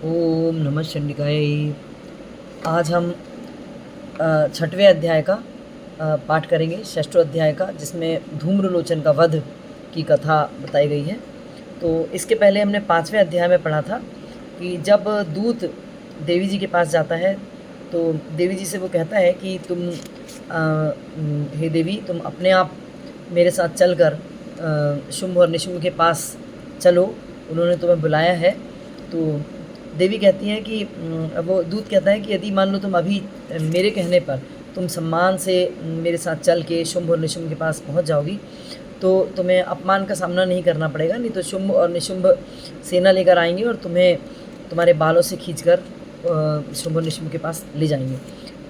ओम नमः चंडिकाय। आज हम छठवें अध्याय का पाठ करेंगे, षष्ठ अध्याय का, जिसमें धूम्रलोचन का वध की कथा बताई गई है। तो इसके पहले हमने पाँचवें अध्याय में पढ़ा था कि जब दूत देवी जी के पास जाता है तो देवी जी से वो कहता है कि तुम हे देवी, तुम अपने आप मेरे साथ चलकर शुंभ और निशुंभ के पास चलो, उन्होंने तुम्हें बुलाया है। तो देवी कहती हैं कि वो दूत कहता है कि यदि मान लो तुम अभी मेरे कहने पर तुम सम्मान से मेरे साथ चल के शुंभ और निशुंभ के पास पहुंच जाओगी तो तुम्हें अपमान का सामना नहीं करना पड़ेगा, नहीं तो शुंभ और निशुंभ सेना लेकर आएंगे और तुम्हें तुम्हारे बालों से खींचकर शुंभ और निशुंभ के पास ले जाएंगे।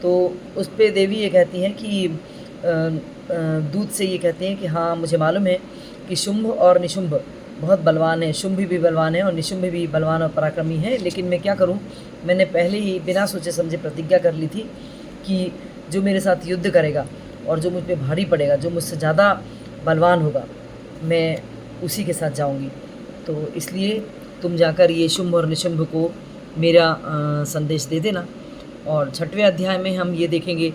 तो उस पर देवी ये कहती हैं कि दूत से ये कहती हैं कि हाँ, मुझे मालूम है कि शुंभ और निशुंभ बहुत बलवान है, शुंभ भी बलवान है और निशुंभ भी बलवान और पराक्रमी है, लेकिन मैं क्या करूं, मैंने पहले ही बिना सोचे समझे प्रतिज्ञा कर ली थी कि जो मेरे साथ युद्ध करेगा और जो मुझ पर भारी पड़ेगा, जो मुझसे ज़्यादा बलवान होगा, मैं उसी के साथ जाऊंगी। तो इसलिए तुम जाकर ये शुंभ और निशुंभ को मेरा संदेश दे देना। और छठवें अध्याय में हम ये देखेंगे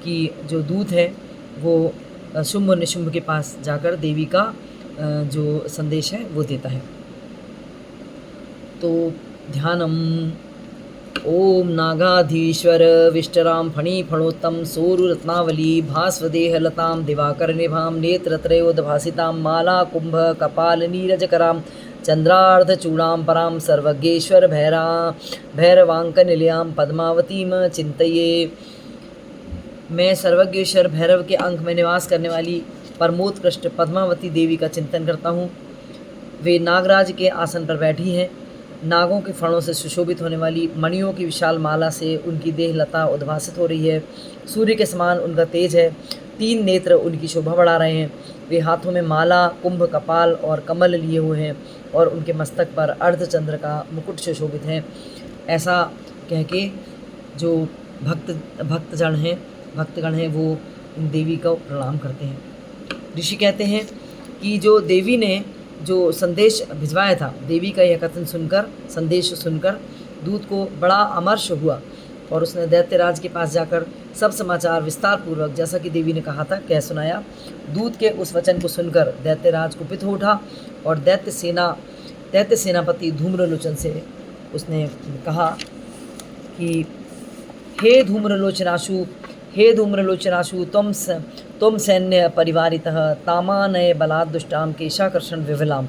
कि जो दूत है वो शुंभ और निशुंभ के पास जाकर देवी का जो संदेश है वो देता है। तो ध्यानम। ओम नागाधीश्वर विष्टराम फणिफणोत्तम सोरुरत्नावली भास्वदेह लताम दिवाकर निभाम नेत्रत्रयोदभासिताम माला कुंभ कपाल नीरजकराम चंद्रार्धचूड़ां परां सर्वज्ञेश्वर भैरवांकनिलयां पद्मावतीम चिंतये। मैं सर्वज्ञेश्वर भैरव के अंक में निवास करने वाली परमोत्कृष्ट पद्मावती देवी का चिंतन करता हूँ। वे नागराज के आसन पर बैठी हैं। नागों के फणों से सुशोभित होने वाली मणियों की विशाल माला से उनकी देह लता उद्भासित हो रही है। सूर्य के समान उनका तेज है। 3 नेत्र उनकी शोभा बढ़ा रहे हैं। वे हाथों में माला, कुंभ, कपाल और कमल लिए हुए हैं और उनके मस्तक पर अर्धचंद्र का मुकुट सुशोभित है। ऐसा कह के जो भक्तगण हैं वो देवी को प्रणाम करते हैं। ऋषि कहते हैं कि जो देवी ने जो संदेश भिजवाया था, देवी का यह कथन सुनकर, संदेश सुनकर दूत को बड़ा अमर्ष हुआ और उसने दैत्यराज के पास जाकर सब समाचार विस्तार पूर्वक, जैसा कि देवी ने कहा था, कह सुनाया। दूत के उस वचन को सुनकर दैत्यराज कुपित हो उठा और दैत्य सेनापति धूम्रलोचन से उसने कहा कि हे धूम्रलोचनाशु त्वं सैन्य परिवारितः तामानय बलाद्दुष्टां केशाकर्षण विवलां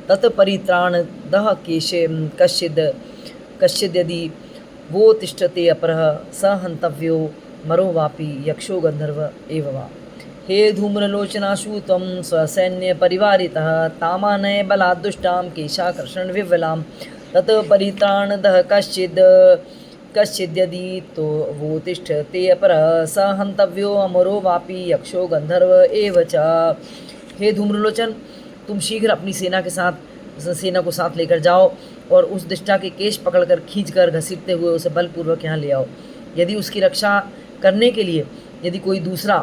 तत्परित्राणदः कश्चिद्यदि वो तिष्ठते अपरः स हन्तव्यो मरो वापि यक्षो गंधर्व एव वा। हे धूम्रलोचनाशु त्वं स्वसैन्य परिवारितः तामानय बलाद्दुष्टां केशाकर्षण विवलां तत्परित्राणदः कश्चिद्यदि तो वो तिष्ठते अपरः स हन्तव्यो अमरो वापि यक्षो गंधर्व एव च। हे धूम्रलोचन, तुम शीघ्र अपनी सेना को साथ लेकर जाओ और उस दुष्टा के केश पकड़कर खींचकर घसीटते हुए उसे बलपूर्वक यहाँ ले आओ। यदि उसकी रक्षा करने के लिए यदि कोई दूसरा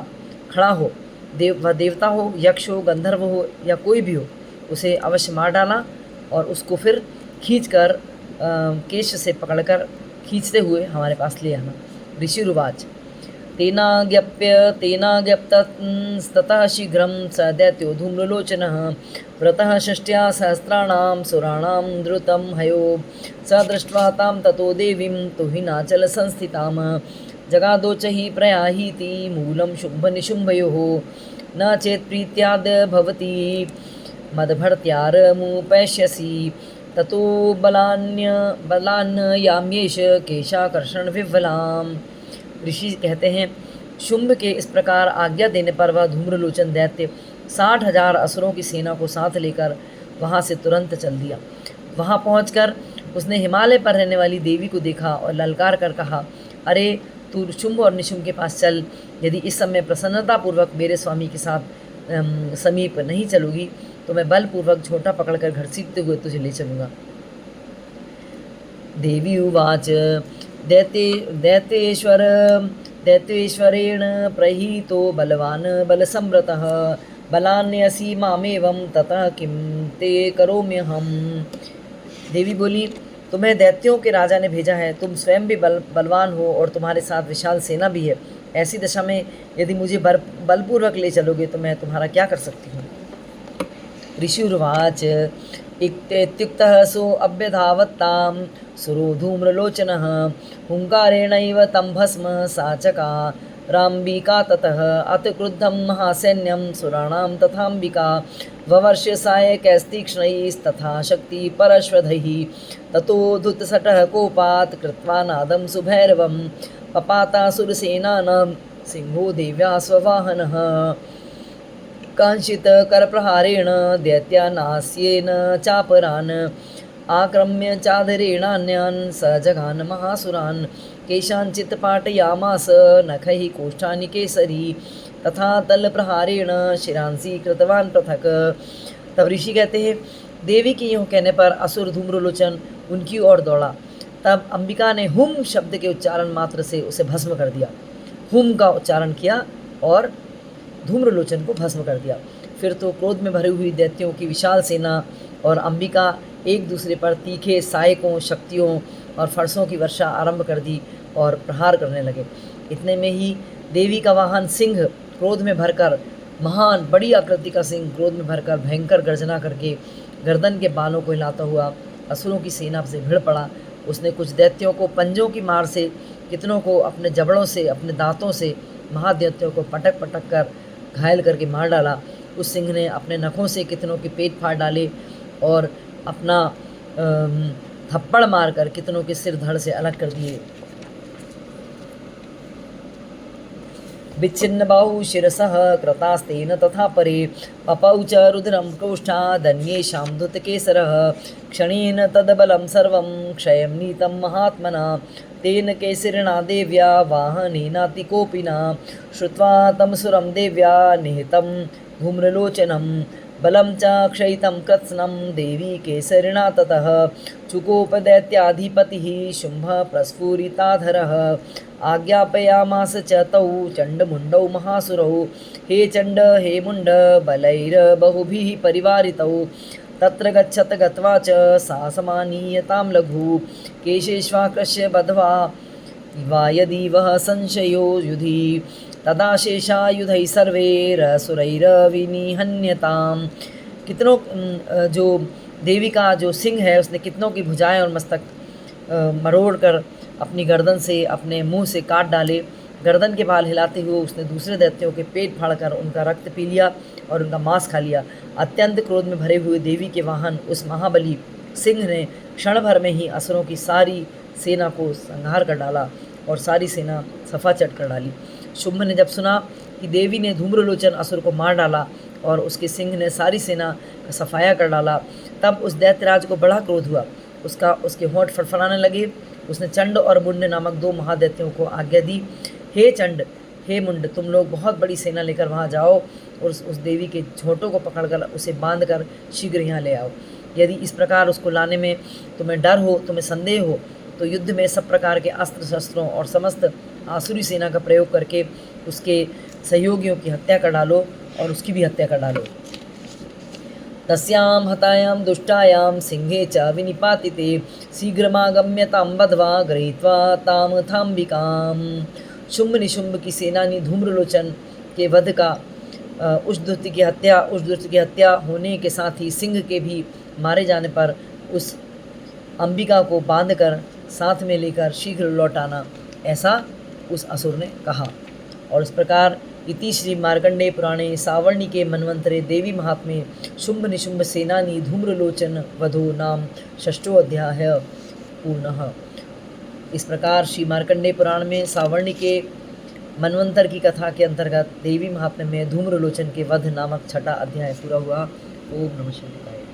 खड़ा हो, वह देवता हो, यक्ष हो, गंधर्व हो या कोई भी हो, उसे अवश्य मार डाला और उसको फिर खींचकर केश से पकड़कर खींचते हुए हमारे पास ले आना। ऋषिरुवाच। तेनाज्ञप्तस्ततः शीघ्रं स दैत्यो धूम्रलोचनः व्रतः षष्ट्या सहस्राणां सुराणां द्रुतं हयो स दृष्ट्वा तां ततो देवीं तुहिनाचल संस्थितां जगादोच हि प्रयाहीति मूलं शुम्भनिशुम्भयोः न चेत् प्रीत्याद् भवति मदभर्त्यारमुपैष्यसि ततो बलान्याम्येष केशाकर्षण विह्वलाम्। ऋषि कहते हैं, शुंभ के इस प्रकार आज्ञा देने पर वह धूम्रलोचन दैत्य 60,000 असुरों की सेना को साथ लेकर वहाँ से तुरंत चल दिया। वहाँ पहुँचकर उसने हिमालय पर रहने वाली देवी को देखा और ललकार कर कहा, अरे तू शुंभ और निशुंभ के पास चल। यदि इस समय प्रसन्नतापूर्वक मेरे स्वामी के साथ समीप नहीं चलोगी तो मैं बलपूर्वक झोटा पकड़कर घसीटते हुए तुझे ले चलूँगा। देवी उवाच। दैत्येश्वरेण प्रहीतो बलवान बलसम्रतः बलान्यसि मामेवं ततः किं ते करोम्यहम्। देवी बोली, तुम्हें दैत्यों के राजा ने भेजा है, तुम स्वयं भी बलवान हो और तुम्हारे साथ विशाल सेना भी है। ऐसी दशा में यदि मुझे बलपूर्वक ले चलोगे तो मैं तुम्हारा क्या कर सकती हूँ। ऋषिर्वाच इत्युक्तः सो अभ्यधावत्तां सुरो धूम्रलोचनः हुङ्कारेणैव तं भस्म साचका राम्बिका ततः अत क्रुद्धं महासैन्यं सुराणां तथाम्बिका ववर्ष सायकैस्तीक्ष्णैस्तथा शक्ति परश्वधैः ततोऽधुतसटः कोपात् कृत्वा नादं सुभैरवं पपातासुरसेनानां सिंहो देव्या स्ववाहनः कांशित करप्रहारेण दैत्यानास्येन चापरान् आक्रम्य चादरेणान्यान् स जघान महासुरान् केषाञ्चित् पाटयामास नखैः कोष्ठानि केसरी तथा तलप्रहारेण शिरांसि कृतवान् पृथक। तब ऋषि कहते हैं, देवी के यूँ कहने पर असुर धूम्रलोचन उनकी ओर दौड़ा। तब अंबिका ने हुम शब्द के उच्चारण मात्र से उसे भस्म कर दिया। हुम का उच्चारण किया और धूम्रलोचन को भस्म कर दिया। फिर तो क्रोध में भरी हुई दैत्यों की विशाल सेना और अंबिका एक दूसरे पर तीखे सहायकों, शक्तियों और फरसों की वर्षा आरंभ कर दी और प्रहार करने लगे। इतने में ही देवी का वाहन सिंह क्रोध में भरकर, महान बड़ी आकृति का सिंह क्रोध में भरकर भयंकर गर्जना करके गर्दन के बालों को हिलाता हुआ असुरों की सेना से भिड़ पड़ा। उसने कुछ दैत्यों को पंजों की मार से, कितनों को अपने जबड़ों से, अपने दांतों से, महादैत्यों को पटक पटक कर घायल करके मार डाला। उस सिंह ने अपने नखों से कितनों के पेट फाड़ डाले और अपना थप्पड़ मारकर कितनों के सिर धड़ से अलग कर दिए। विच्छिन्न बाहु शिरसः कृतास्तेन तथा परे पपौ च रुद्रं कोष्ठादन्येषां धृतकेसरः क्षणेन तद्बलं सर्वं क्षयं नीतं महात्मना तेन केसरिणा देव्या वाहनेनातिकोपिना श्रुत्वा तं सुरं देव्या निहितं धूम्रलोचनं बलं च क्षयितं कृत्स्नं देवी केसरिणा ततः चुकोपदैत्याधिपतिः शुम्भः प्रस्फुरिताधरः आज्ञापयामास च तौ चण्डमुण्डौ महासुरौ हे चण्ड हे मुण्ड बलैर्बहुभिः परिवारितौ तत्र गच्छत गत्वा च सा समानीयतां लघु केशेष्वाकृष्य बध्वा वा यदि वः संशयो युधि तदा शेषायुधैः सर्वैरसुरैर्विनिहन्यताम्। कितनों जो देवी का जो सिंह है उसने कितनों की भुजाएं और मस्तक मरोड़ कर अपनी गर्दन से, अपने मुंह से काट डाले। गर्दन के बाल हिलाते हुए उसने दूसरे दैत्यों के पेट फाड़कर उनका रक्त पी लिया और उनका मांस खा लिया। अत्यंत क्रोध में भरे हुए देवी के वाहन उस महाबली सिंह ने क्षण भर में ही असुरों की सारी सेना को संहार कर डाला और सारी सेना सफाचट कर डाली। शुंभ ने जब सुना कि देवी ने धूम्रलोचन असुर को मार डाला और उसके सिंह ने सारी सेना का सफाया कर डाला, तब उस दैत्यराज को बड़ा क्रोध हुआ। उसके होंठ फड़फड़ाने लगे। उसने चंड और मुंड नामक दो महादैत्यों को आज्ञा दी, हे चंड, हे मुंड, तुम लोग बहुत बड़ी सेना लेकर वहाँ जाओ और उस देवी के झोंटों को पकड़कर उसे बांधकर शीघ्र यहाँ ले आओ। यदि इस प्रकार उसको लाने में तुम्हें डर हो, तुम्हें संदेह हो, तो युद्ध में सब प्रकार के अस्त्र शस्त्रों और समस्त आसुरी सेना का प्रयोग करके उसके सहयोगियों की हत्या कर डालो और उसकी भी हत्या कर डालो। तस्यां हतायां दुष्टायां सिंहे च विनिपातिते शीघ्रमागम्य तां बध्वा गृहीत्वा तां थाम्बिकाम्। शुंभ निशुंभ की सेनानी धूम्रलोचन के वध का उस दैत्य की हत्या होने के साथ ही सिंह के भी मारे जाने पर उस अंबिका को बांधकर साथ में लेकर शीघ्र लौट आना, ऐसा उस असुर ने कहा। और इस प्रकार इति श्री मार्कंडेय पुराणे सावर्णिके मन्वंतरे देवी महात्म्ये शुंभ निशुंभ सेनानी धूम्रलोचन वधो नाम षष्ठो अध्याय पूर्णः। इस प्रकार श्री मार्कंडेय पुराण में सावर्णिके मनवंतर की कथा के अंतर्गत देवी महात्म्य में धूम्रलोचन के वध नामक छठा अध्याय पूरा हुआ। ओम नमः शिवाय।